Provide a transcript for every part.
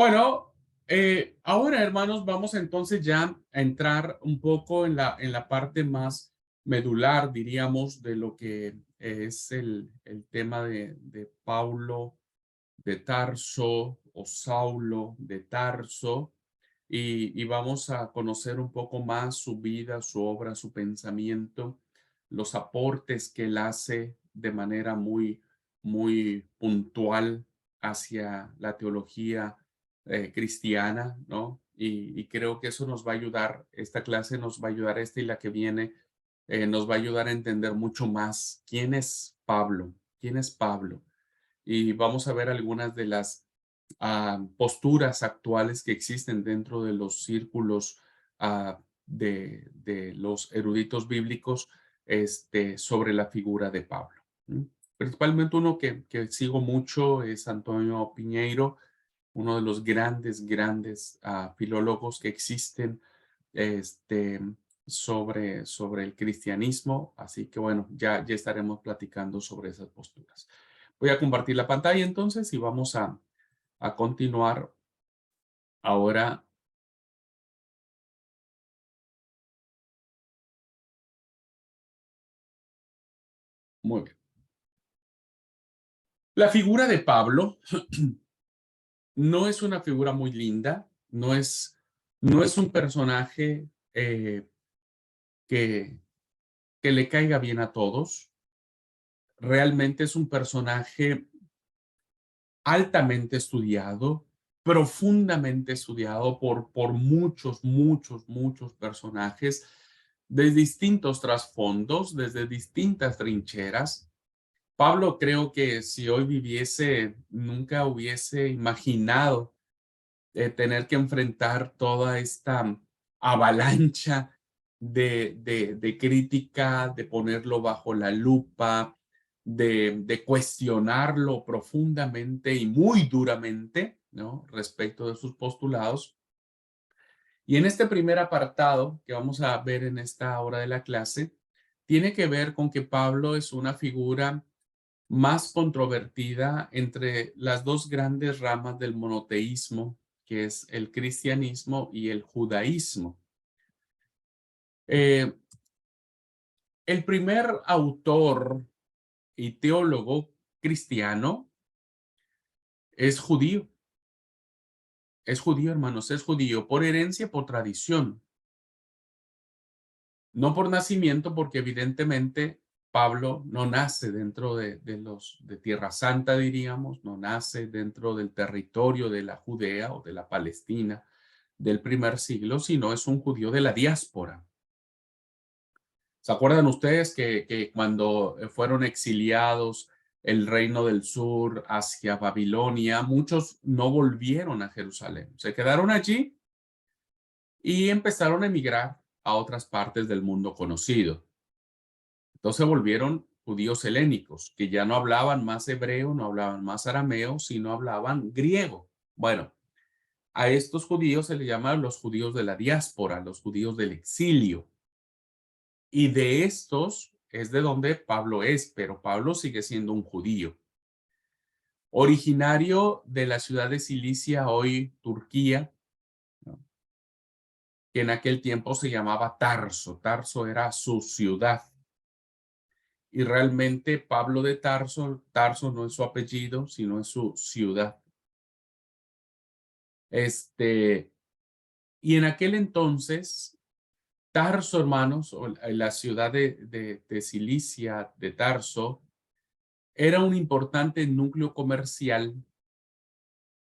Bueno, ahora, hermanos, vamos entonces ya a entrar un poco en la parte más medular, diríamos, de lo que es el tema de Paulo de Tarso o Saulo de Tarso, y vamos a conocer un poco más su vida, su obra, su pensamiento, los aportes que él hace de manera muy puntual hacia la teología cristiana, ¿no? Y creo que eso nos va a ayudar, esta clase nos va a ayudar, esta y la que viene, nos va a ayudar a entender mucho más quién es Pablo, quién es Pablo. Y vamos a ver algunas de las posturas actuales que existen dentro de los círculos de los eruditos bíblicos sobre la figura de Pablo. ¿Mm? Principalmente uno que sigo mucho es Antonio Piñeiro, uno de los grandes filólogos que existen este, sobre el cristianismo. Así que bueno, ya estaremos platicando sobre esas posturas. Voy a compartir la pantalla entonces y vamos a continuar ahora. Muy bien. La figura de Pablo no es una figura muy linda, no es un personaje que, que le caiga bien a todos. Realmente es un personaje altamente estudiado, profundamente estudiado por muchos personajes de distintos trasfondos, desde distintas trincheras. Pablo creo que si hoy viviese, nunca hubiese imaginado tener que enfrentar toda esta avalancha de crítica, de ponerlo bajo la lupa, de cuestionarlo profundamente y muy duramente, ¿no? Respecto de sus postulados. Y en este primer apartado que vamos a ver en esta hora de la clase, tiene que ver con que Pablo es una figura más controvertida entre las dos grandes ramas del monoteísmo, que es el cristianismo y el judaísmo. Eh, el primer autor y teólogo cristiano es judío, hermanos, es judío por herencia, por tradición, no por nacimiento, porque evidentemente Pablo no nace dentro de Tierra Santa, diríamos, no nace dentro del territorio de la Judea o de la Palestina del primer siglo, sino es un judío de la diáspora. ¿Se acuerdan ustedes que cuando fueron exiliados el reino del sur hacia Babilonia, muchos no volvieron a Jerusalén, se quedaron allí y empezaron a emigrar a otras partes del mundo conocido? Entonces se volvieron judíos helénicos, que ya no hablaban más hebreo, no hablaban más arameo, sino hablaban griego. Bueno, a estos judíos se les llama los judíos de la diáspora, los judíos del exilio. Y de estos es de donde Pablo es, pero Pablo sigue siendo un judío. Originario de la ciudad de Cilicia, hoy Turquía, ¿no? Que en aquel tiempo se llamaba Tarso. Tarso era su ciudad. Y realmente Pablo de Tarso, Tarso no es su apellido, sino es su ciudad. Este, y en aquel entonces, Tarso, hermanos, o la ciudad de Cilicia, de Tarso, era un importante núcleo comercial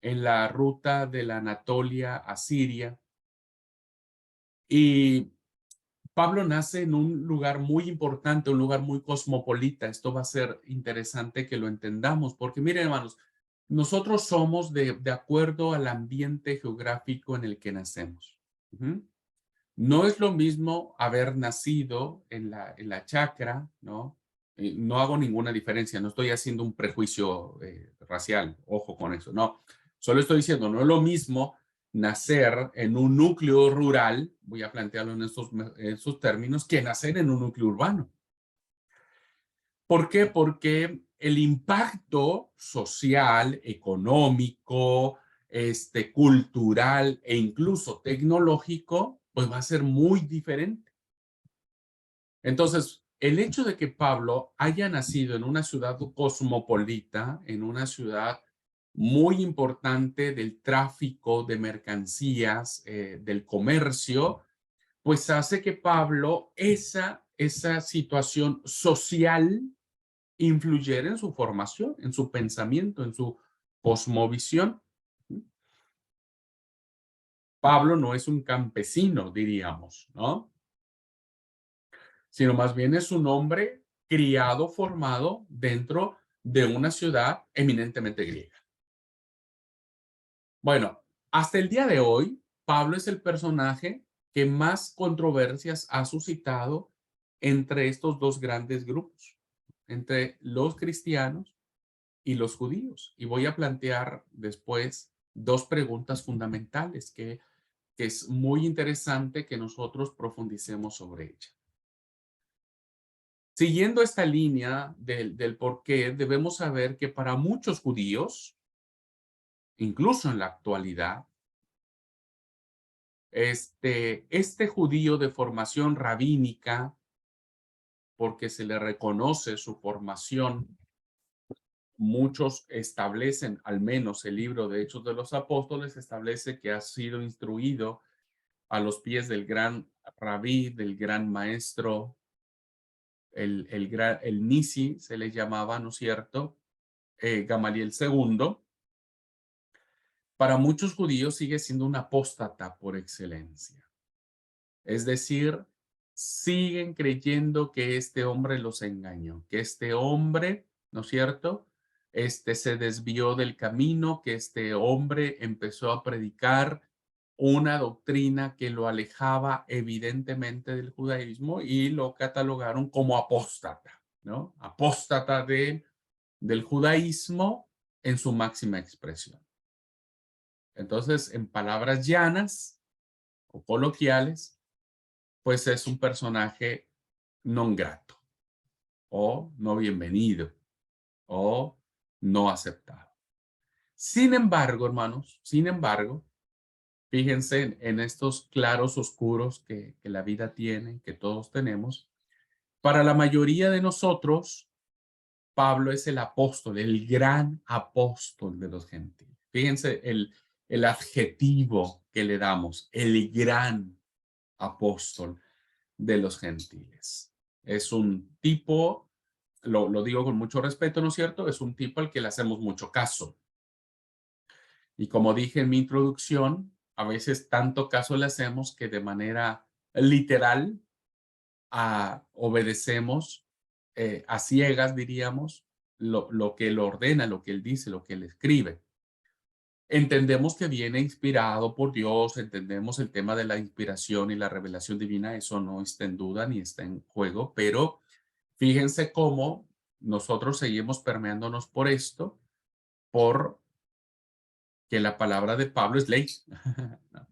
en la ruta de la Anatolia a Siria. Y Pablo nace en un lugar muy importante, un lugar muy cosmopolita. Esto va a ser interesante que lo entendamos, porque miren, hermanos, nosotros somos de acuerdo al ambiente geográfico en el que nacemos. Ujú. No es lo mismo haber nacido en la chacra, ¿no? No hago ninguna diferencia, no estoy haciendo un prejuicio racial, ojo con eso, no. Solo estoy diciendo, no es lo mismo nacer en un núcleo rural, voy a plantearlo en estos términos, que nacer en un núcleo urbano. ¿Por qué? Porque el impacto social, económico, cultural e incluso tecnológico, pues va a ser muy diferente. Entonces, el hecho de que Pablo haya nacido en una ciudad cosmopolita, en una ciudad muy importante del tráfico de mercancías, del comercio, pues hace que Pablo, esa situación social, influyera en su formación, en su pensamiento, en su cosmovisión. Pablo no es un campesino, diríamos, ¿no? Sino más bien es un hombre criado, formado dentro de una ciudad eminentemente griega. Bueno, hasta el día de hoy, Pablo es el personaje que más controversias ha suscitado entre estos dos grandes grupos, entre los cristianos y los judíos. Y voy a plantear después dos preguntas fundamentales que es muy interesante que nosotros profundicemos sobre ella. Siguiendo esta línea del por qué, debemos saber que para muchos judíos, incluso en la actualidad, este judío de formación rabínica, porque se le reconoce su formación, muchos establecen, al menos el libro de Hechos de los Apóstoles, establece que ha sido instruido a los pies del gran rabí, del gran maestro, el Nisi se le llamaba, ¿no es cierto? Gamaliel II. Para muchos judíos sigue siendo un apóstata por excelencia. Es decir, siguen creyendo que este hombre los engañó, que este hombre, ¿no es cierto? Se desvió del camino, que este hombre empezó a predicar una doctrina que lo alejaba evidentemente del judaísmo y lo catalogaron como apóstata, ¿no? Apóstata del judaísmo en su máxima expresión. Entonces, en palabras llanas o coloquiales, pues es un personaje non grato o no bienvenido o no aceptado. Sin embargo, hermanos, sin embargo, fíjense en estos claros oscuros que la vida tiene, que todos tenemos. Para la mayoría de nosotros, Pablo es el apóstol, el gran apóstol de los gentiles. Fíjense el adjetivo que le damos, el gran apóstol de los gentiles. Es un tipo, lo digo con mucho respeto, ¿no es cierto? Es un tipo al que le hacemos mucho caso. Y como dije en mi introducción, a veces tanto caso le hacemos que de manera literal obedecemos a ciegas, diríamos, lo que él ordena, lo que él dice, lo que él escribe. Entendemos que viene inspirado por Dios, entendemos el tema de la inspiración y la revelación divina, eso no está en duda ni está en juego, pero fíjense cómo nosotros seguimos permeándonos por esto, por que la palabra de Pablo es ley.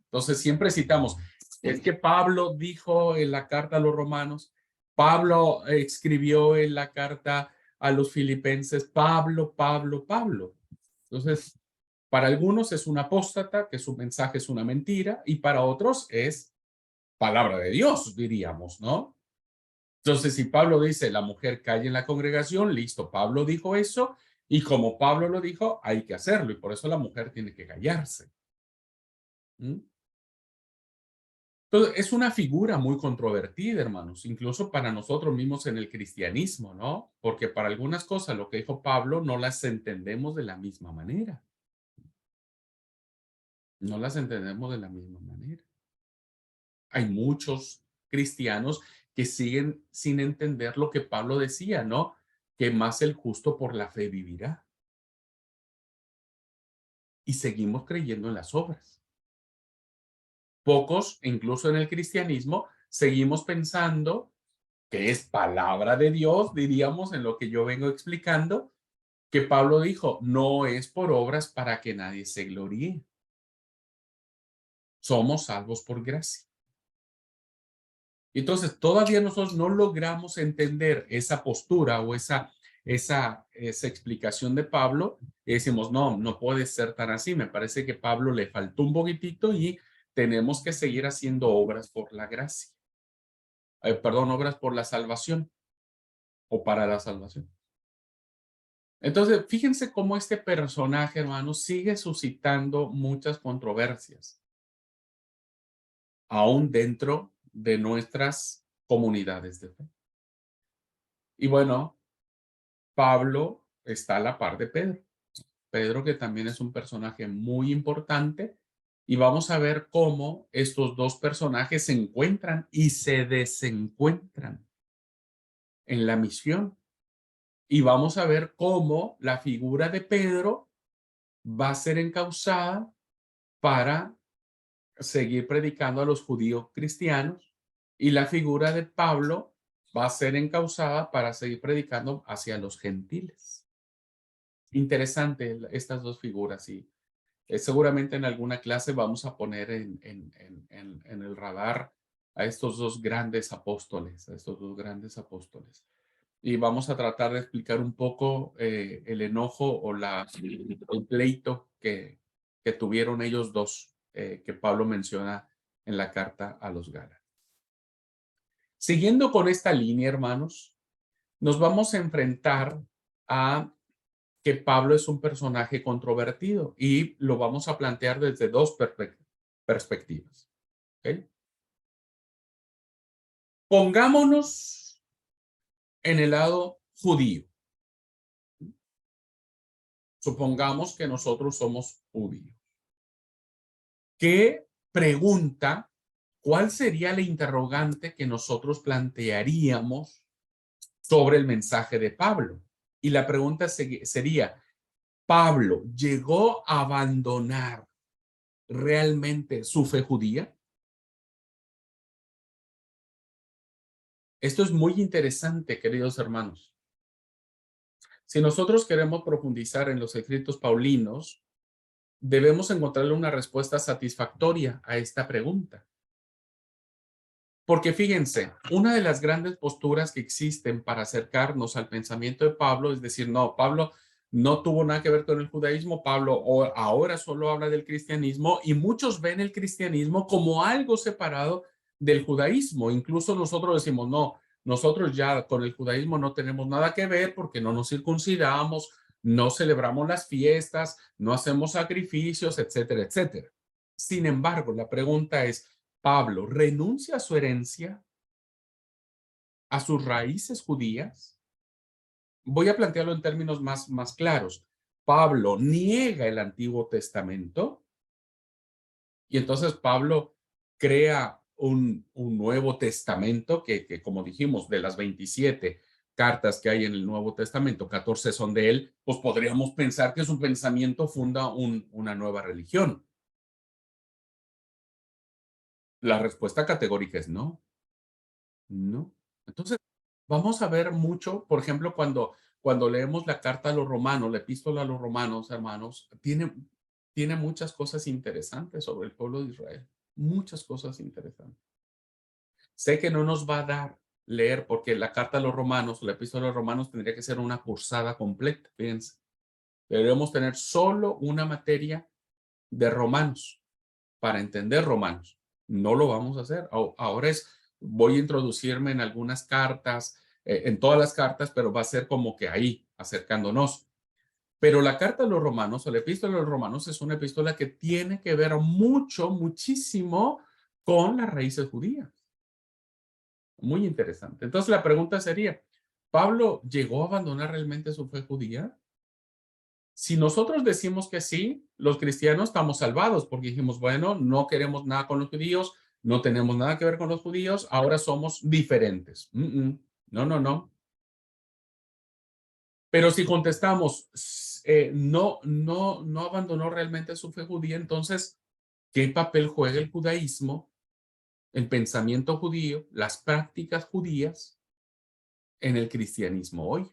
Entonces siempre citamos, es que Pablo dijo en la carta a los romanos, Pablo escribió en la carta a los filipenses, Pablo. Entonces, para algunos es un apóstata, que su mensaje es una mentira, y para otros es palabra de Dios, diríamos, ¿no? Entonces, si Pablo dice, la mujer cae en la congregación, listo, Pablo dijo eso, y como Pablo lo dijo, hay que hacerlo, y por eso la mujer tiene que callarse. ¿Mm? Entonces, es una figura muy controvertida, hermanos, incluso para nosotros mismos en el cristianismo, ¿no? Porque para algunas cosas lo que dijo Pablo no las entendemos de la misma manera. No las entendemos de la misma manera. Hay muchos cristianos que siguen sin entender lo que Pablo decía, ¿no? Que más el justo por la fe vivirá. Y seguimos creyendo en las obras. Pocos, incluso en el cristianismo, seguimos pensando que es palabra de Dios, diríamos, en lo que yo vengo explicando, que Pablo dijo, no es por obras para que nadie se gloríe. Somos salvos por gracia. Entonces, todavía nosotros no logramos entender esa postura o esa esa explicación de Pablo y decimos, no, no puede ser tan así. Me parece que Pablo le faltó un poquitito y tenemos que seguir haciendo obras por la gracia. Perdón, obras por la salvación o para la salvación. Entonces, fíjense cómo este personaje, hermanos, sigue suscitando muchas controversias, aún dentro de nuestras comunidades de fe. Y bueno, Pablo está a la par de Pedro. Pedro, que también es un personaje muy importante, y vamos a ver cómo estos dos personajes se encuentran y se desencuentran en la misión. Y vamos a ver cómo la figura de Pedro va a ser encausada para seguir predicando a los judíos cristianos y la figura de Pablo va a ser encausada para seguir predicando hacia los gentiles. Interesante estas dos figuras y seguramente en alguna clase vamos a poner en el radar a estos dos grandes apóstoles, a estos dos grandes apóstoles. Y vamos a tratar de explicar un poco el enojo o el pleito que tuvieron ellos dos, que Pablo menciona en la carta a los Gálatas. Siguiendo con esta línea, hermanos, nos vamos a enfrentar a que Pablo es un personaje controvertido y lo vamos a plantear desde dos perspectivas. ¿Okay? Pongámonos en el lado judío. Supongamos que nosotros somos judíos. ¿Qué pregunta, cuál sería la interrogante que nosotros plantearíamos sobre el mensaje de Pablo? Y la pregunta sería, ¿Pablo llegó a abandonar realmente su fe judía? Esto es muy interesante, queridos hermanos. Si nosotros queremos profundizar en los escritos paulinos, debemos encontrarle una respuesta satisfactoria a esta pregunta. Porque fíjense, una de las grandes posturas que existen para acercarnos al pensamiento de Pablo es decir, no, Pablo no tuvo nada que ver con el judaísmo, Pablo ahora solo habla del cristianismo y muchos ven el cristianismo como algo separado del judaísmo. Incluso nosotros decimos, no, nosotros ya con el judaísmo no tenemos nada que ver porque no nos circuncidamos, no celebramos las fiestas, no hacemos sacrificios, etcétera, etcétera. Sin embargo, la pregunta es, Pablo renuncia a su herencia, a sus raíces judías. Voy a plantearlo en términos más claros. Pablo niega el Antiguo Testamento y entonces Pablo crea un Nuevo Testamento que, como dijimos, de las 27 cartas que hay en el Nuevo Testamento, 14 son de él, pues podríamos pensar que su pensamiento funda una nueva religión. La respuesta categórica es no. No. Entonces, vamos a ver mucho, por ejemplo, cuando leemos la carta a los romanos, la epístola a los romanos, hermanos, tiene muchas cosas interesantes sobre el pueblo de Israel, muchas cosas interesantes. Sé que no nos va a dar leer, porque la carta a los romanos, la epístola a los romanos tendría que ser una cursada completa, fíjense. Deberíamos tener solo una materia de romanos para entender romanos. No lo vamos a hacer. Ahora voy a introducirme en algunas cartas, en todas las cartas, pero va a ser como que ahí, acercándonos. Pero la carta de los romanos o la epístola de los romanos es una epístola que tiene que ver mucho, muchísimo con las raíces judías. Muy interesante. Entonces la pregunta sería, ¿Pablo llegó a abandonar realmente su fe judía? Si nosotros decimos que sí, los cristianos estamos salvados porque dijimos, bueno, no queremos nada con los judíos, no tenemos nada que ver con los judíos, ahora somos diferentes. No, no, no. Pero si contestamos, no, no, no abandonó realmente su fe judía, entonces, ¿qué papel juega el judaísmo, el pensamiento judío, las prácticas judías en el cristianismo hoy?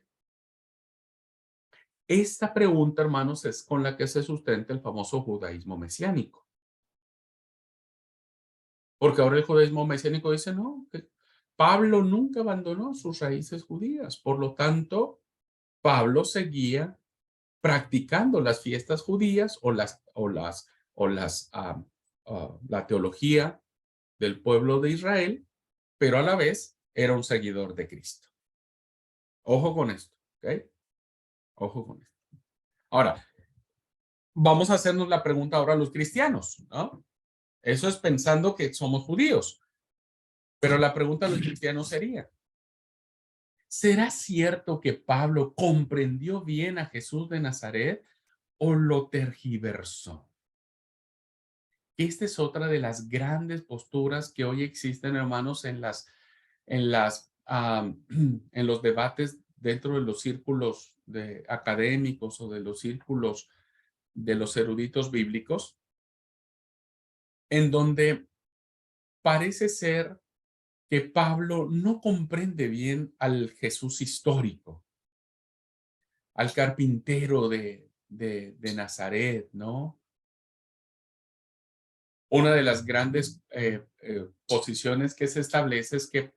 Esta pregunta, hermanos, es con la que se sustenta el famoso judaísmo mesiánico. Porque ahora el judaísmo mesiánico dice, no, que Pablo nunca abandonó sus raíces judías. Por lo tanto, Pablo seguía practicando las fiestas judías o la teología del pueblo de Israel, pero a la vez era un seguidor de Cristo. Ojo con esto, ¿ok? Ojo con esto. Ahora, vamos a hacernos la pregunta ahora a los cristianos, ¿no? Eso es pensando que somos judíos, pero la pregunta a los cristianos sería, ¿será cierto que Pablo comprendió bien a Jesús de Nazaret o lo tergiversó? Esta es otra de las grandes posturas que hoy existen, hermanos, en los debates dentro de los círculos académicos o de los círculos de los eruditos bíblicos, en donde parece ser que Pablo no comprende bien al Jesús histórico, al carpintero de Nazaret, ¿no? Una de las grandes posiciones que se establece es que,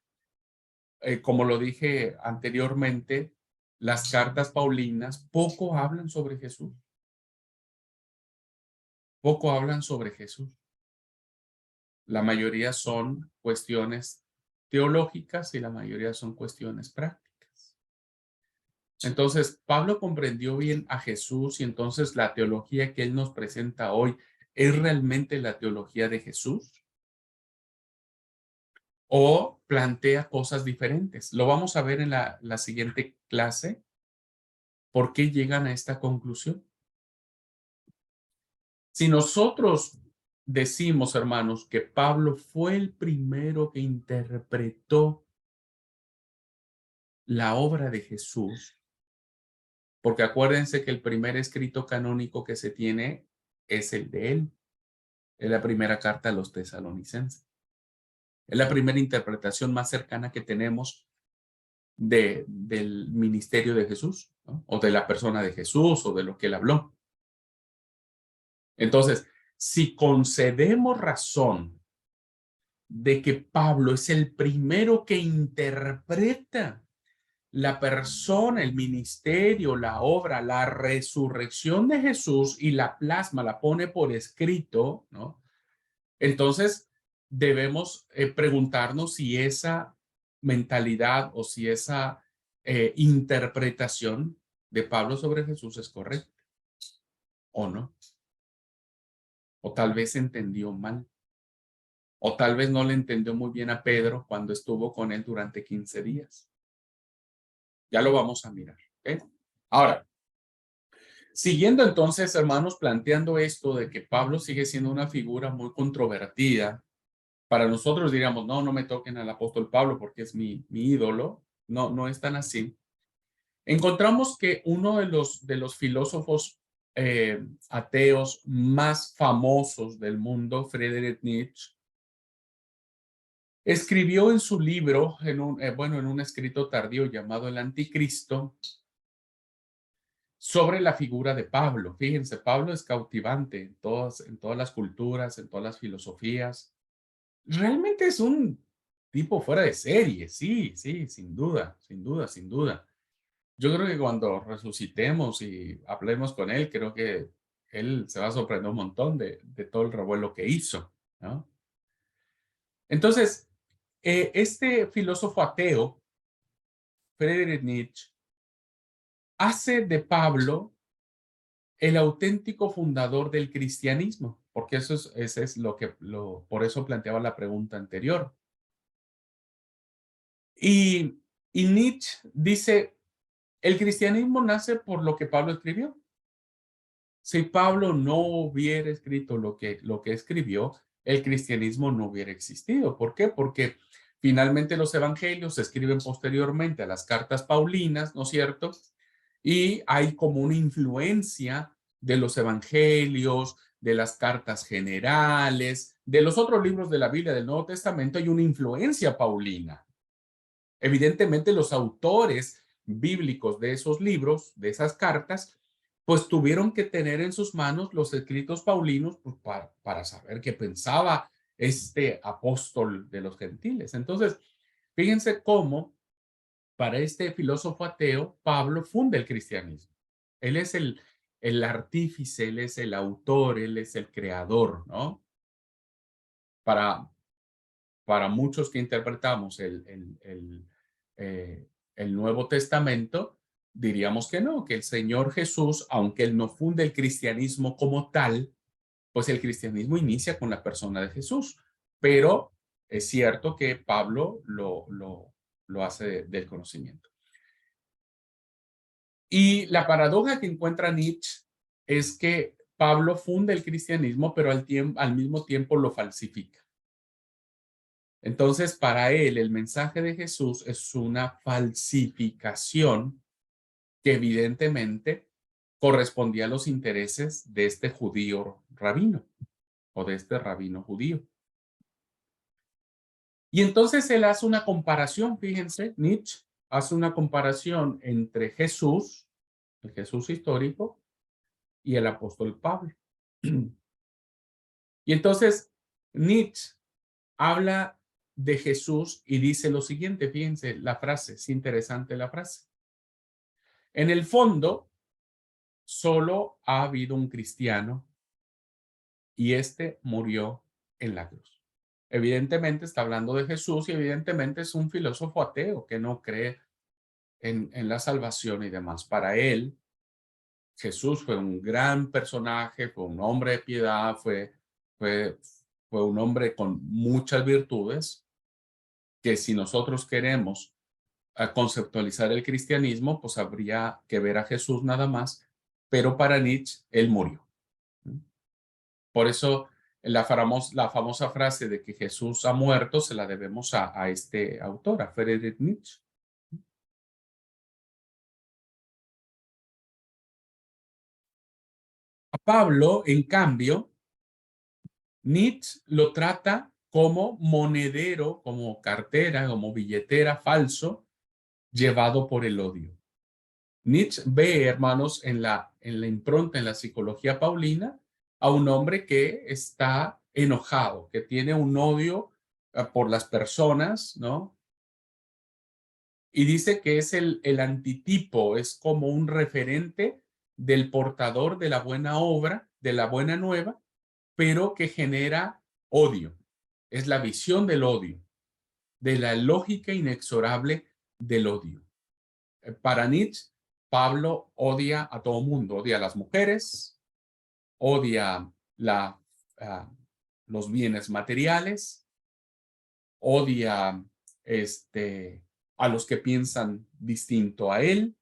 como lo dije anteriormente, las cartas paulinas poco hablan sobre Jesús, poco hablan sobre Jesús. La mayoría son cuestiones teológicas y la mayoría son cuestiones prácticas. Entonces, Pablo comprendió bien a Jesús y entonces la teología que él nos presenta hoy es realmente la teología de Jesús o plantea cosas diferentes. Lo vamos a ver en la siguiente clase. ¿Por qué llegan a esta conclusión? Si nosotros decimos, hermanos, que Pablo fue el primero que interpretó la obra de Jesús, porque acuérdense que el primer escrito canónico que se tiene es el de él, es la primera carta a los tesalonicenses. Es la primera interpretación más cercana que tenemos del ministerio de Jesús, ¿no? O de la persona de Jesús o de lo que él habló. Entonces, si concedemos razón de que Pablo es el primero que interpreta la persona, el ministerio, la obra, la resurrección de Jesús y la plasma, la pone por escrito, ¿no? Entonces, debemos preguntarnos si esa mentalidad o si esa interpretación de Pablo sobre Jesús es correcta o no. O tal vez entendió mal. O tal vez no le entendió muy bien a Pedro cuando estuvo con él durante 15 días. Ya lo vamos a mirar. ¿Okay? Ahora, siguiendo entonces, hermanos, planteando esto de que Pablo sigue siendo una figura muy controvertida, para nosotros diríamos, no, no me toquen al apóstol Pablo porque es mi ídolo. No, no es tan así. Encontramos que uno de los filósofos ateos más famosos del mundo, Friedrich Nietzsche, escribió en su libro, en un escrito tardío llamado El Anticristo, sobre la figura de Pablo. Fíjense, Pablo es cautivante en todas las culturas, en todas las filosofías. Realmente es un tipo fuera de serie, sí, sí, sin duda, sin duda, sin duda. Yo creo que cuando resucitemos y hablemos con él, creo que él se va a sorprender un montón de todo el revuelo que hizo, ¿no? Entonces, este filósofo ateo, Friedrich Nietzsche, hace de Pablo el auténtico fundador del cristianismo, porque ese es por eso planteaba la pregunta anterior. Y Nietzsche dice, el cristianismo nace por lo que Pablo escribió. Si Pablo no hubiera escrito lo que escribió, el cristianismo no hubiera existido. ¿Por qué? Porque finalmente los evangelios se escriben posteriormente a las cartas paulinas, ¿no es cierto? Y hay como una influencia de los evangelios, de las cartas generales, de los otros libros de la Biblia del Nuevo Testamento, hay una influencia paulina. Evidentemente, los autores bíblicos de esos libros, de esas cartas, pues tuvieron que tener en sus manos los escritos paulinos pues, para saber qué pensaba este apóstol de los gentiles. Entonces, fíjense cómo para este filósofo ateo, Pablo funda el cristianismo. Él es el artífice, él es el autor, él es el creador, ¿no? Para, para muchos que interpretamos el Nuevo Testamento, diríamos que no, que el Señor Jesús, aunque él no funde el cristianismo como tal, pues el cristianismo inicia con la persona de Jesús. Pero es cierto que Pablo lo hace del conocimiento. Y la paradoja que encuentra Nietzsche es que Pablo funda el cristianismo, pero al mismo tiempo lo falsifica. Entonces, para él, el mensaje de Jesús es una falsificación que evidentemente correspondía a los intereses de este judío rabino o de este rabino judío. Y entonces él hace una comparación, fíjense, Nietzsche hace una comparación entre Jesús, el Jesús histórico, y el apóstol Pablo. Y entonces Nietzsche habla de Jesús y dice lo siguiente, fíjense la frase, es interesante la frase. En el fondo, solo ha habido un cristiano y este murió en la cruz. Evidentemente está hablando de Jesús y evidentemente es un filósofo ateo que no cree en la salvación y demás. Para él, Jesús fue un gran personaje, fue un hombre de piedad, fue, fue un hombre con muchas virtudes, que si nosotros queremos conceptualizar el cristianismo, pues habría que ver a Jesús nada más, pero para Nietzsche, él murió. Por eso la famosa frase de que Jesús ha muerto se la debemos a este autor, a Friedrich Nietzsche. A Pablo, en cambio, Nietzsche lo trata como monedero, como cartera, como billetera falso, llevado por el odio. Nietzsche ve, hermanos, en la impronta, en la psicología paulina, a un hombre que está enojado, que tiene un odio por las personas, ¿no? Y dice que es el antitipo, es como un referente del portador de la buena obra, de la buena nueva, pero que genera odio. Es la visión del odio, de la lógica inexorable del odio. Para Nietzsche, Pablo odia a todo mundo, odia a las mujeres, odia la, uh, los bienes materiales, odia a los que piensan distinto a él.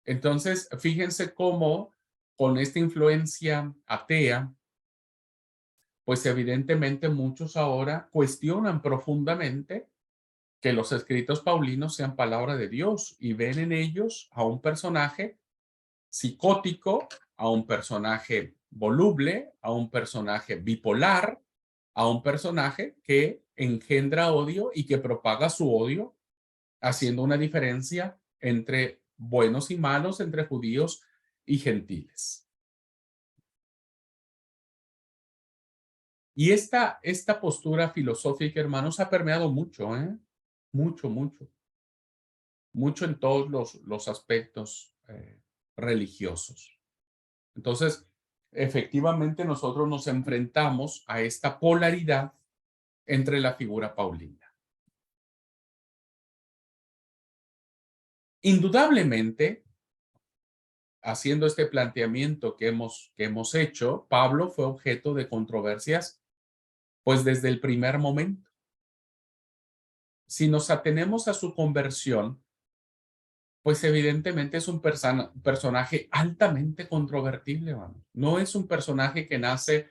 Entonces, fíjense cómo con esta influencia atea, pues evidentemente muchos ahora cuestionan profundamente que los escritos paulinos sean palabra de Dios y ven en ellos a un personaje psicótico, a un personaje voluble, a un personaje bipolar, a un personaje que engendra odio y que propaga su odio, haciendo una diferencia entre buenos y malos, entre judíos y gentiles. Y esta postura filosófica, hermanos, ha permeado mucho, mucho, mucho, mucho en todos los aspectos religiosos. Entonces, efectivamente, nosotros nos enfrentamos a esta polaridad entre la figura paulina. Indudablemente, haciendo este planteamiento que hemos hecho, Pablo fue objeto de controversias, pues desde el primer momento. Si nos atenemos a su conversión, pues evidentemente es un personaje altamente controvertible, ¿no? No es un personaje que nace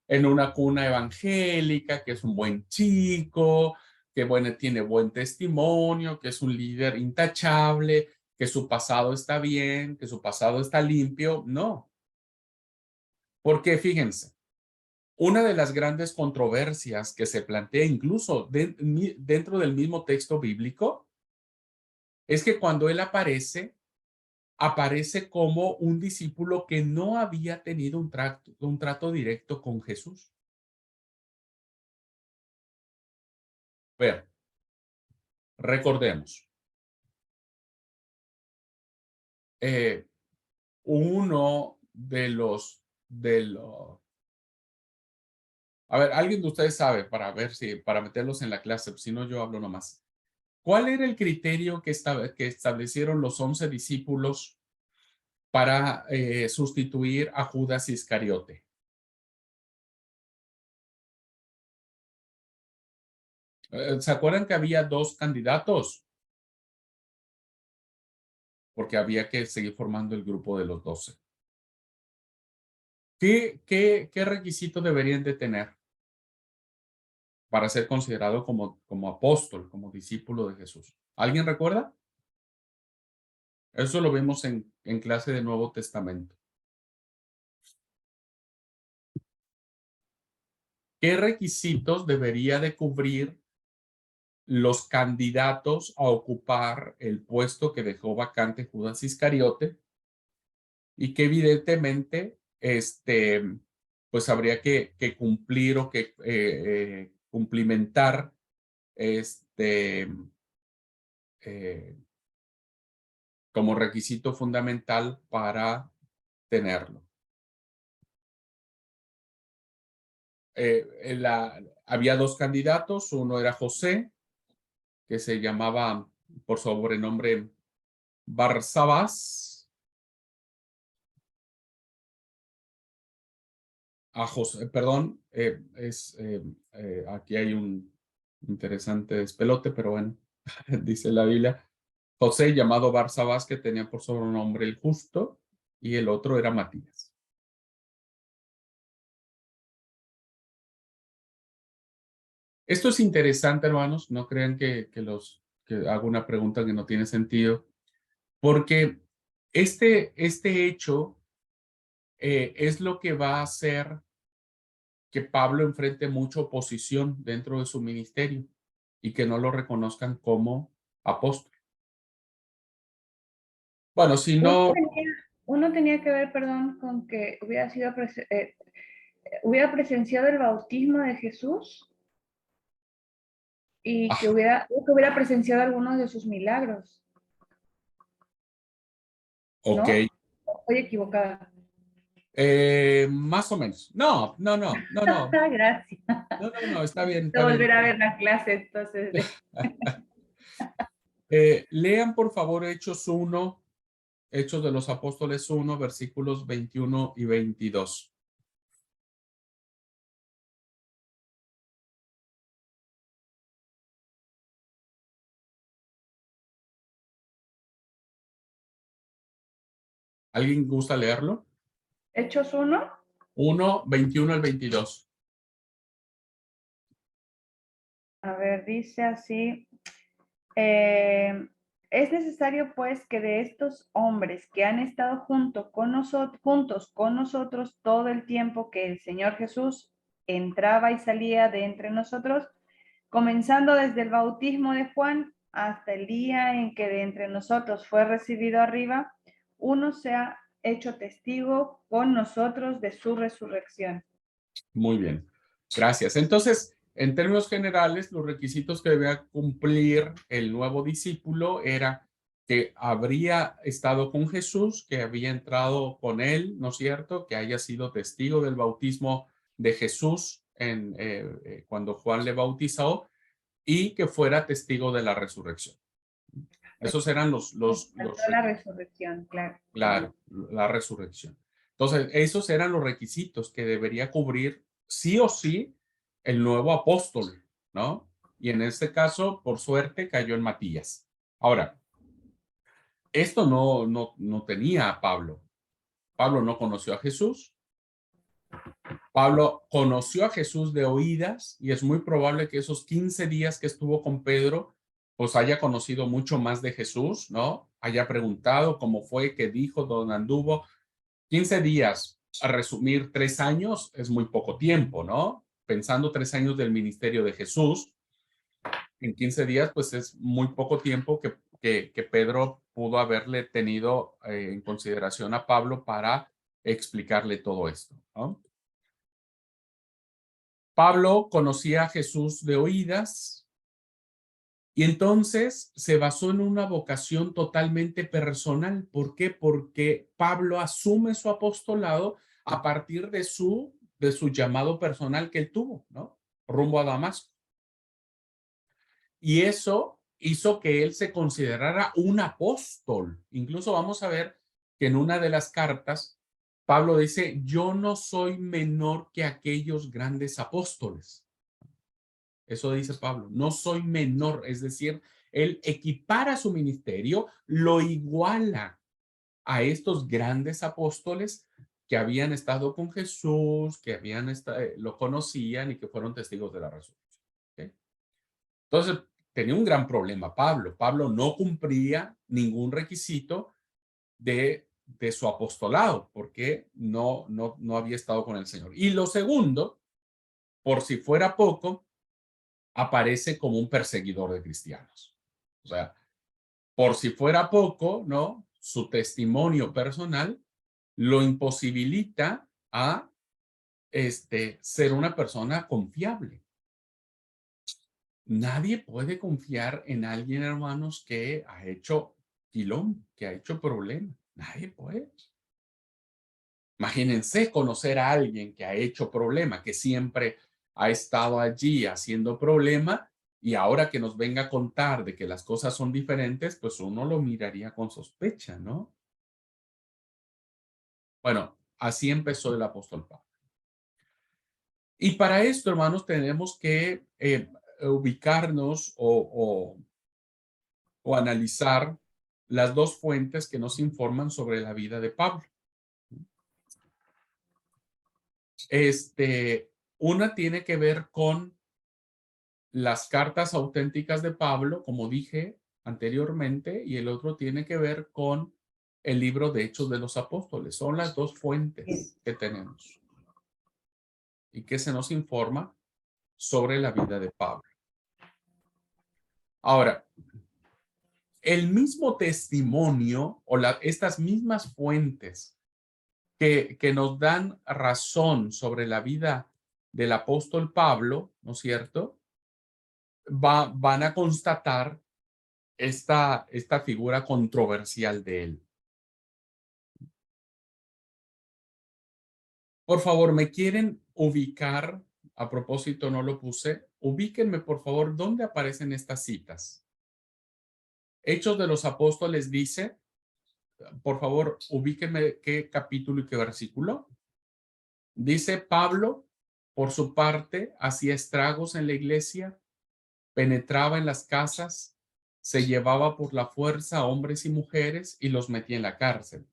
en una cuna evangélica, que es un buen chico, que bueno, tiene buen testimonio, que es un líder intachable, que su pasado está bien, que su pasado está limpio. No, porque fíjense, una de las grandes controversias que se plantea incluso dentro del mismo texto bíblico es que cuando él aparece como un discípulo que no había tenido un trato directo con Jesús. Pero Recordemos, uno de los, a ver, alguien de ustedes sabe para ver si, para meterlos en la clase, si no yo hablo nomás. ¿Cuál era el criterio que establecieron los 11 discípulos para sustituir a Judas Iscariote? ¿Se acuerdan que había dos candidatos? Porque había que seguir formando el grupo de los 12. ¿Qué requisito deberían de tener para ser considerado como apóstol, como discípulo de Jesús? ¿Alguien recuerda? Eso lo vimos en clase de Nuevo Testamento. ¿Qué requisitos debería de cubrir los candidatos a ocupar el puesto que dejó vacante Judas Iscariote? Y que evidentemente, pues habría que cumplir o que cumplimentar eh, como requisito fundamental para tenerlo. Había dos candidatos, uno era José, que se llamaba por sobrenombre Barsabás. A José, perdón, aquí hay un interesante despelote, pero bueno, dice la Biblia, José llamado Barsabás, que tenía por sobrenombre el justo, y el otro era Matías. Esto es interesante, hermanos, no crean que hago una pregunta que no tiene sentido, porque este hecho es lo que va a hacer que Pablo enfrente mucha oposición dentro de su ministerio y que no lo reconozcan como apóstol. Bueno, si no, Uno tenía que ver, perdón, con que hubiera presenciado el bautismo de Jesús y que hubiera presenciado algunos de sus milagros, ok, ¿no? Estoy equivocada. más o menos. No, no, no, no, no, Gracias. no, no, no, está bien, De está bien. volver a ver la clase, entonces. Lean por favor Hechos 1, Hechos de los Apóstoles 1, versículos 21 y 22. ¿Alguien gusta leerlo? Hechos 1. 1, 21 al 22. A ver, dice así. Es necesario, pues, que de estos hombres que han estado juntos con nosotros todo el tiempo que el Señor Jesús entraba y salía de entre nosotros, comenzando desde el bautismo de Juan hasta el día en que de entre nosotros fue recibido arriba, uno se ha hecho testigo con nosotros de su resurrección. Muy bien, gracias. Entonces, en términos generales, los requisitos que debía cumplir el nuevo discípulo era que habría estado con Jesús, que había entrado con él, ¿no es cierto? Que haya sido testigo del bautismo de Jesús cuando Juan le bautizó y que fuera testigo de la resurrección. Esos eran los La requisitos. resurrección, claro. Claro, la resurrección. Entonces, esos eran los requisitos que debería cubrir sí o sí el nuevo apóstol, ¿no? Y en este caso, por suerte, cayó en Matías. Ahora, esto no tenía a Pablo. Pablo no conoció a Jesús. Pablo conoció a Jesús de oídas y es muy probable que esos 15 días que estuvo con Pedro, pues haya conocido mucho más de Jesús, ¿no? Haya preguntado cómo fue, qué dijo, dónde anduvo. 15 días, a resumir 3 años, es muy poco tiempo, ¿no? Pensando 3 años del ministerio de Jesús, en 15 días, pues es muy poco tiempo que Pedro pudo haberle tenido en consideración a Pablo para explicarle todo esto, ¿no? Pablo conocía a Jesús de oídas, Y entonces se basó en una vocación totalmente personal. ¿Por qué? Porque Pablo asume su apostolado a partir de su llamado personal que él tuvo, ¿no? Rumbo a Damasco. Y eso hizo que él se considerara un apóstol. Incluso vamos a ver que en una de las cartas, Pablo dice, yo no soy menor que aquellos grandes apóstoles. Eso dice Pablo, no soy menor, es decir, él equipara su ministerio, lo iguala a estos grandes apóstoles que habían estado con Jesús, que lo conocían y que fueron testigos de la resurrección. ¿Okay? Entonces, tenía un gran problema Pablo. Pablo no cumplía ningún requisito de su apostolado porque no había estado con el Señor. Y lo segundo, por si fuera poco, aparece como un perseguidor de cristianos. O sea, por si fuera poco, ¿no? Su testimonio personal lo imposibilita a ser una persona confiable. Nadie puede confiar en alguien, hermanos, que ha hecho quilombo, que ha hecho problema. Nadie puede. Imagínense conocer a alguien que ha hecho problema, que siempre ha estado allí haciendo problema y ahora que nos venga a contar de que las cosas son diferentes, pues uno lo miraría con sospecha, ¿no? Bueno, así empezó el apóstol Pablo. Y para esto, hermanos, tenemos que ubicarnos o analizar las dos fuentes que nos informan sobre la vida de Pablo. Una tiene que ver con las cartas auténticas de Pablo, como dije anteriormente, y el otro tiene que ver con el libro de Hechos de los Apóstoles. Son las dos fuentes que tenemos y que se nos informa sobre la vida de Pablo. Ahora, el mismo testimonio o estas mismas fuentes que nos dan razón sobre la vida del apóstol Pablo, ¿no es cierto? Van a constatar esta figura controversial de él. Por favor, ¿me quieren ubicar? A propósito, no lo puse. Ubíquenme, por favor, ¿dónde aparecen estas citas? Hechos de los Apóstoles dice, por favor, ubíquenme qué capítulo y qué versículo. Dice Pablo, por su parte, hacía estragos en la iglesia, penetraba en las casas, se llevaba por la fuerza a hombres y mujeres y los metía en la cárcel.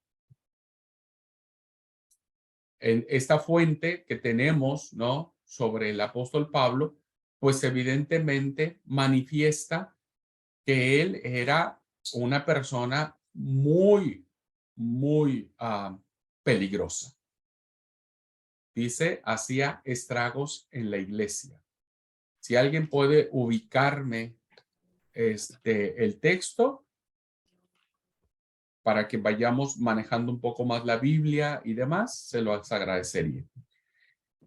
En esta fuente que tenemos, ¿no? Sobre el apóstol Pablo, pues evidentemente manifiesta que él era una persona muy peligrosa. Dice, hacía estragos en la iglesia. Si alguien puede ubicarme el texto para que vayamos manejando un poco más la Biblia y demás, se lo agradecería.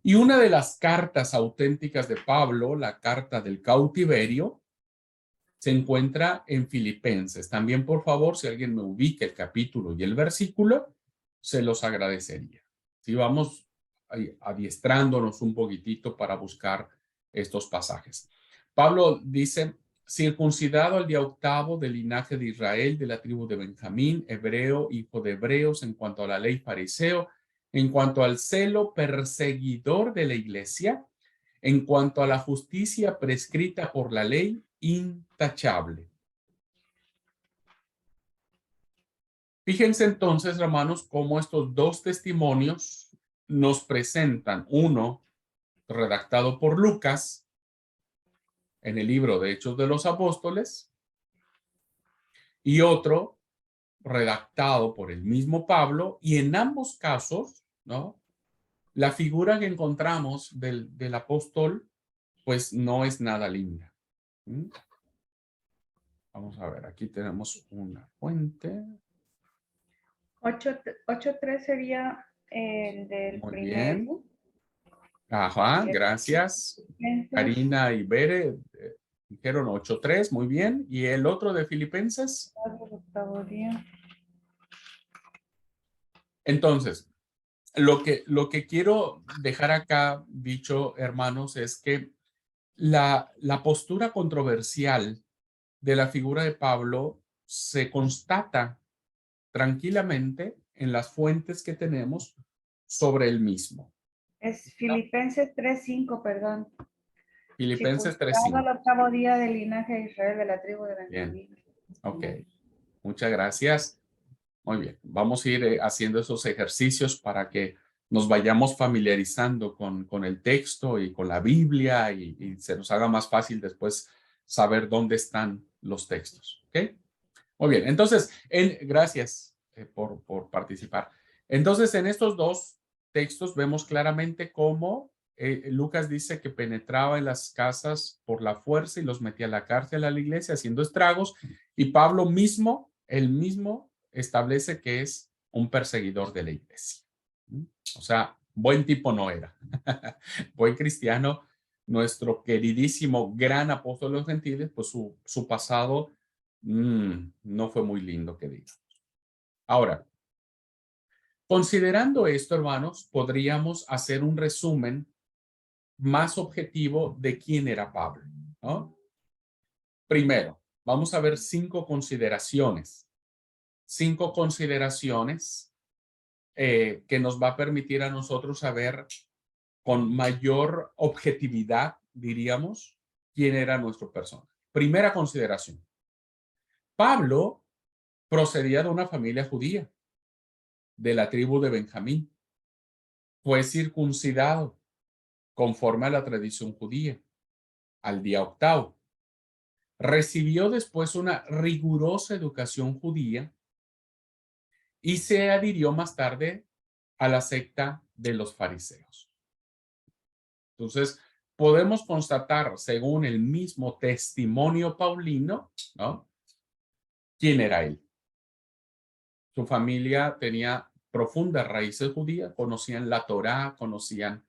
Y una de las cartas auténticas de Pablo, la carta del cautiverio, se encuentra en Filipenses. También, por favor, si alguien me ubica el capítulo y el versículo, se los agradecería. Si vamos adiestrándonos un poquitito para buscar estos pasajes. Pablo dice, circuncidado al día octavo del linaje de Israel, de la tribu de Benjamín, hebreo, hijo de hebreos, en cuanto a la ley fariseo, en cuanto al celo perseguidor de la iglesia, en cuanto a la justicia prescrita por la ley, intachable. Fíjense entonces, hermanos, cómo estos dos testimonios nos presentan, uno redactado por Lucas en el libro de Hechos de los Apóstoles y otro redactado por el mismo Pablo, y en ambos casos, ¿no? La figura que encontramos del apóstol, pues no es nada linda. ¿Mm? Vamos a ver, aquí tenemos una fuente. 8.3 sería el del Muy bien. primero. Ajá, gracias. Karina y Bere, Dijeron 8:3, muy bien. ¿Y el otro de Filipenses? Octavo día. Entonces, lo que quiero dejar acá dicho, hermanos, es que la postura controversial de la figura de Pablo se constata tranquilamente en las fuentes que tenemos sobre el mismo. Es Filipenses 3:5, perdón. Filipenses Circuncidado 3:5. al octavo día del linaje de Israel, de la tribu de Bien, Benjamín. ok. Muchas gracias. Muy bien. Vamos a ir haciendo esos ejercicios para que nos vayamos familiarizando con el texto y con la Biblia y se nos haga más fácil después saber dónde están los textos. ¿Ok? Muy bien. Entonces, gracias por participar. Entonces, en estos dos textos vemos claramente cómo Lucas dice que penetraba en las casas por la fuerza y los metía a la cárcel, a la iglesia, haciendo estragos. Y Pablo mismo, él mismo, establece que es un perseguidor de la iglesia. O sea, buen tipo no era. Buen cristiano, nuestro queridísimo gran apóstol de los gentiles, pues su pasado no fue muy lindo que diga. Ahora, considerando esto, hermanos, podríamos hacer un resumen más objetivo de quién era Pablo, ¿no? Primero, vamos a ver 5 consideraciones. 5 consideraciones que nos va a permitir a nosotros saber con mayor objetividad, diríamos, quién era nuestro personaje. Primera consideración. Pablo procedía de una familia judía, de la tribu de Benjamín. Fue circuncidado conforme a la tradición judía, al día octavo. Recibió después una rigurosa educación judía y se adhirió más tarde a la secta de los fariseos. Entonces, podemos constatar, según el mismo testimonio paulino, ¿no? ¿Quién era él? Su familia tenía profundas raíces judías, conocían la Torá, conocían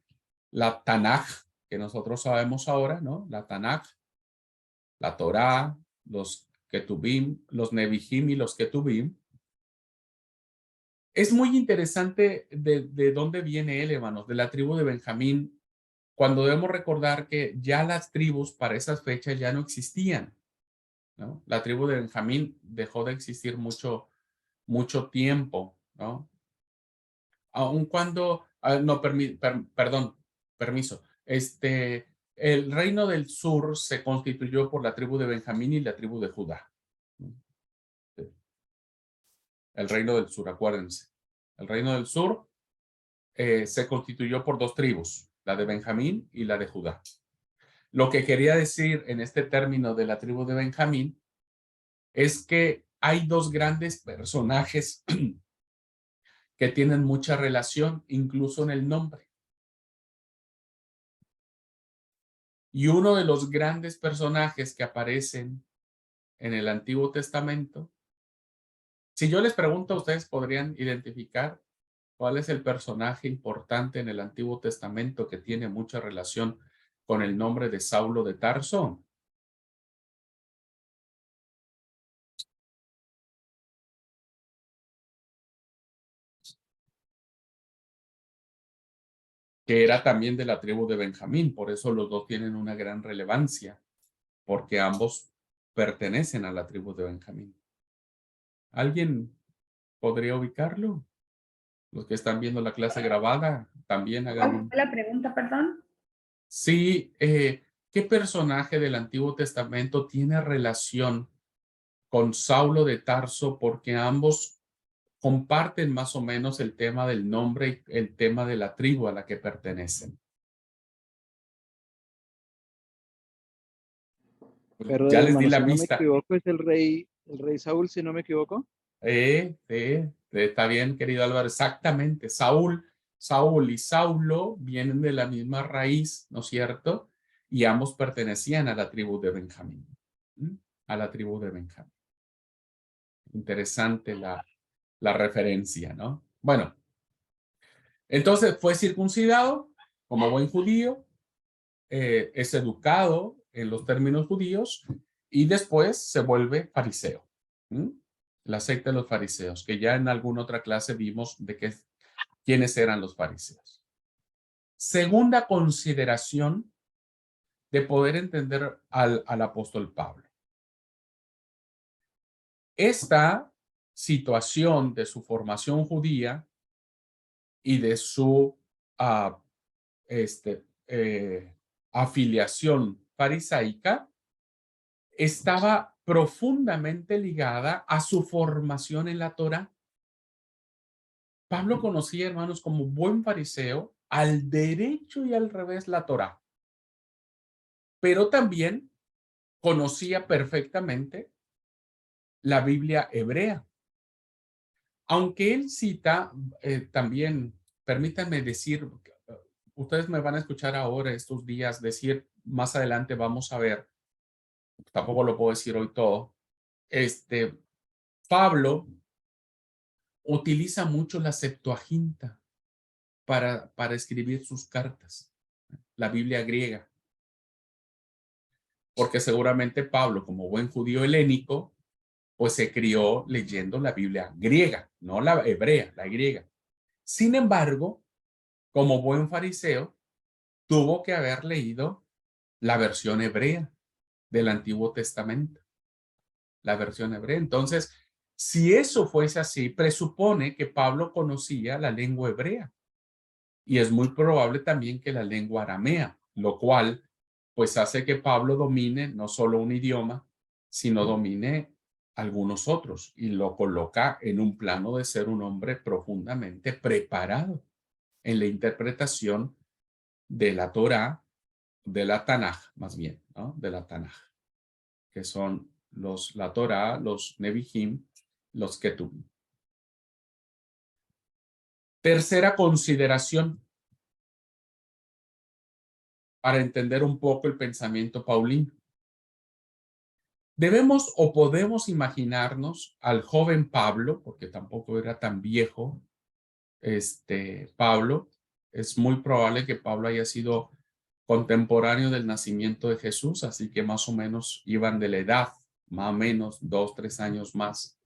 la Tanaj, que nosotros sabemos ahora, ¿no? La Tanaj, la Torá, los Ketubim, los Nebijim y los Ketubim. Es muy interesante de dónde viene él, hermanos, de la tribu de Benjamín, cuando debemos recordar que ya las tribus para esas fechas ya no existían, ¿no? La tribu de Benjamín dejó de existir mucho tiempo, ¿no? Aun cuando, no, perdón, permiso, el reino del sur se constituyó por la tribu de Benjamín y la tribu de Judá. El reino del sur, acuérdense. El reino del sur se constituyó por 2 tribus, la de Benjamín y la de Judá. Lo que quería decir en este término de la tribu de Benjamín es que hay 2 grandes personajes que tienen mucha relación, incluso en el nombre. Y uno de los grandes personajes que aparecen en el Antiguo Testamento, si yo les pregunto, ustedes podrían identificar cuál es el personaje importante en el Antiguo Testamento que tiene mucha relación con el nombre de Saulo de Tarso. Que era también de la tribu de Benjamín, por eso los dos tienen una gran relevancia, porque ambos pertenecen a la tribu de Benjamín. ¿Alguien podría ubicarlo? Los que están viendo la clase grabada, también hagan ¿Cuál fue la pregunta, perdón? Sí, ¿qué personaje del Antiguo Testamento tiene relación con Saulo de Tarso? Porque ambos comparten más o menos el tema del nombre y el tema de la tribu a la que pertenecen. Perdón, Ya les di hermano, la si no me pista. equivoco, es el rey Saúl, si no me equivoco. Está bien, querido Álvaro, exactamente. Saúl y Saulo vienen de la misma raíz, ¿no es cierto? Y ambos pertenecían a la tribu de Benjamín. ¿Mm? A la tribu de Benjamín. Interesante la referencia, ¿no? Bueno, entonces fue circuncidado como buen judío, es educado en los términos judíos y después se vuelve fariseo. La secta de los fariseos, que ya en alguna otra clase vimos quiénes eran los fariseos. Segunda consideración de poder entender al apóstol Pablo. Esta situación de su formación judía y de su afiliación farisaica estaba profundamente ligada a su formación en la Torá. Pablo conocía, hermanos, como buen fariseo, al derecho y al revés la Torá, pero también conocía perfectamente la Biblia hebrea. Aunque él cita también, permítanme decir, ustedes me van a escuchar ahora estos días decir, más adelante vamos a ver, tampoco lo puedo decir hoy todo, Pablo utiliza mucho la Septuaginta para escribir sus cartas, la Biblia griega, porque seguramente Pablo, como buen judío helénico, pues se crió leyendo la Biblia griega, no la hebrea, la griega. Sin embargo, como buen fariseo, tuvo que haber leído la versión hebrea del Antiguo Testamento, la versión hebrea. Entonces, si eso fuese así, presupone que Pablo conocía la lengua hebrea y es muy probable también que la lengua aramea, lo cual pues hace que Pablo domine no solo un idioma, sino domine algunos otros y lo coloca en un plano de ser un hombre profundamente preparado en la interpretación de la Torá, de la Tanaj, más bien, ¿no? De la Tanaj, que son la Torá, los Nevi'im, los Ketuvim. Tercera consideración para entender un poco el pensamiento paulino. Debemos o podemos imaginarnos al joven Pablo, porque tampoco era tan viejo, Pablo. Es muy probable que Pablo haya sido contemporáneo del nacimiento de Jesús, así que más o menos iban de la edad, más o menos 2, 3 años más.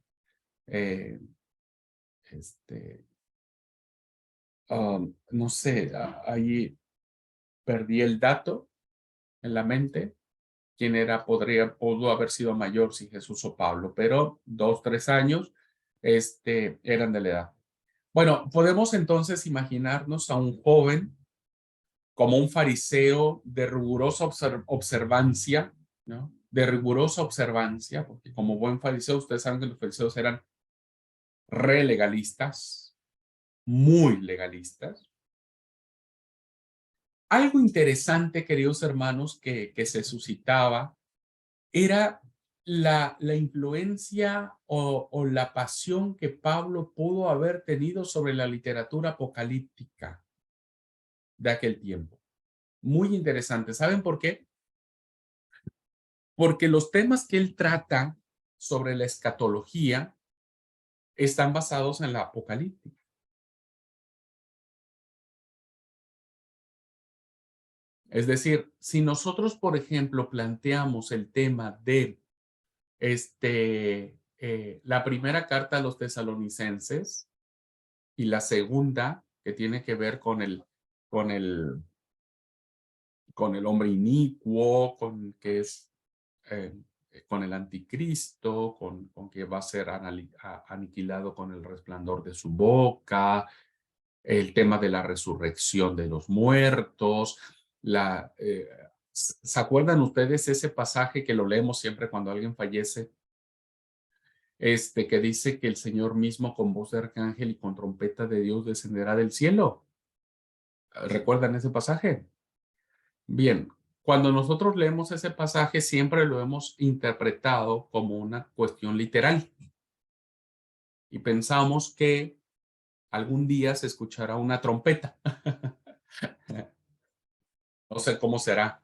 No sé, ahí perdí el dato en la mente. Quién era, pudo haber sido mayor si Jesús o Pablo, pero 2, 3 años, eran de la edad. Bueno, podemos entonces imaginarnos a un joven como un fariseo de rigurosa observancia, ¿no? De rigurosa observancia, porque como buen fariseo, ustedes saben que los fariseos eran re legalistas, muy legalistas. Algo interesante, queridos hermanos, que se suscitaba era la influencia o la pasión que Pablo pudo haber tenido sobre la literatura apocalíptica de aquel tiempo. Muy interesante. ¿Saben por qué? Porque los temas que él trata sobre la escatología están basados en la apocalíptica. Es decir, si nosotros, por ejemplo, planteamos el tema de la primera carta a los tesalonicenses y la segunda, que tiene que ver con el hombre inicuo, que es con el anticristo, con que va a ser aniquilado con el resplandor de su boca, el tema de la resurrección de los muertos, ¿se acuerdan ustedes ese pasaje que lo leemos siempre cuando alguien fallece? Que dice que el Señor mismo con voz de arcángel y con trompeta de Dios descenderá del cielo. ¿Recuerdan ese pasaje? Bien, cuando nosotros leemos ese pasaje siempre lo hemos interpretado como una cuestión literal y pensamos que algún día se escuchará una trompeta. No sé cómo será.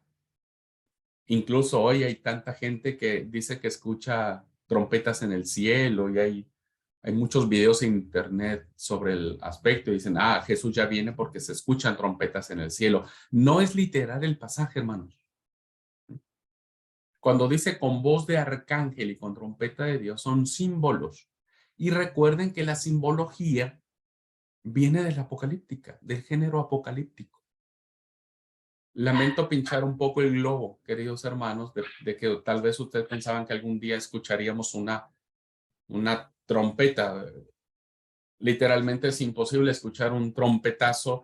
Incluso hoy hay tanta gente que dice que escucha trompetas en el cielo y hay muchos videos en internet sobre el aspecto y dicen, Jesús ya viene porque se escuchan trompetas en el cielo. No es literal el pasaje, hermanos. Cuando dice con voz de arcángel y con trompeta de Dios, son símbolos. Y recuerden que la simbología viene de la apocalíptica, del género apocalíptico. Lamento pinchar un poco el globo, queridos hermanos, de que tal vez ustedes pensaban que algún día escucharíamos una trompeta. Literalmente es imposible escuchar un trompetazo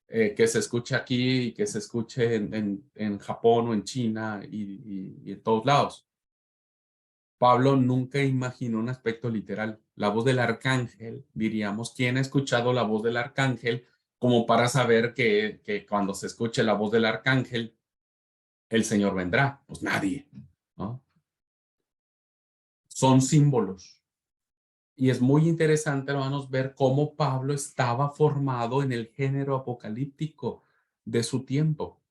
que se escuche aquí y que se escuche en Japón o en China y en todos lados. Pablo nunca imaginó un aspecto literal. La voz del arcángel, diríamos, ¿quién ha escuchado la voz del arcángel como para saber que cuando se escuche la voz del arcángel, el Señor vendrá? Pues nadie, ¿no? Son símbolos. Y es muy interesante, hermanos, ver cómo Pablo estaba formado en el género apocalíptico de su tiempo.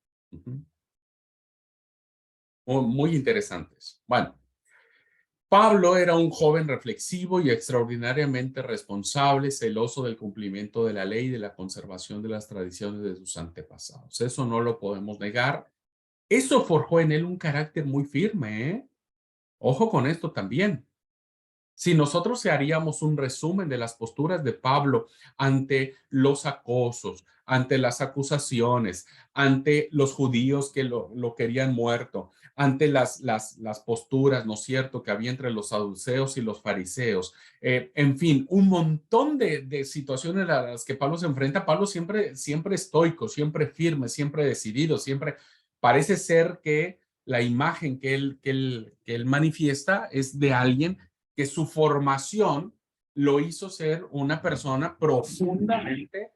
Muy interesantes. Bueno, Pablo era un joven reflexivo y extraordinariamente responsable, celoso del cumplimiento de la ley y de la conservación de las tradiciones de sus antepasados. Eso no lo podemos negar. Eso forjó en él un carácter muy firme, ¿eh? Ojo con esto también. Si nosotros haríamos un resumen de las posturas de Pablo ante los acosos, ante las acusaciones, ante los judíos que lo querían muerto, ante las posturas, ¿no es cierto?, que había entre los saduceos y los fariseos, en fin, un montón de situaciones a las que Pablo se enfrenta. Pablo siempre estoico, siempre firme, siempre decidido, siempre parece ser que la imagen que él manifiesta es de alguien que su formación lo hizo ser una persona profundamente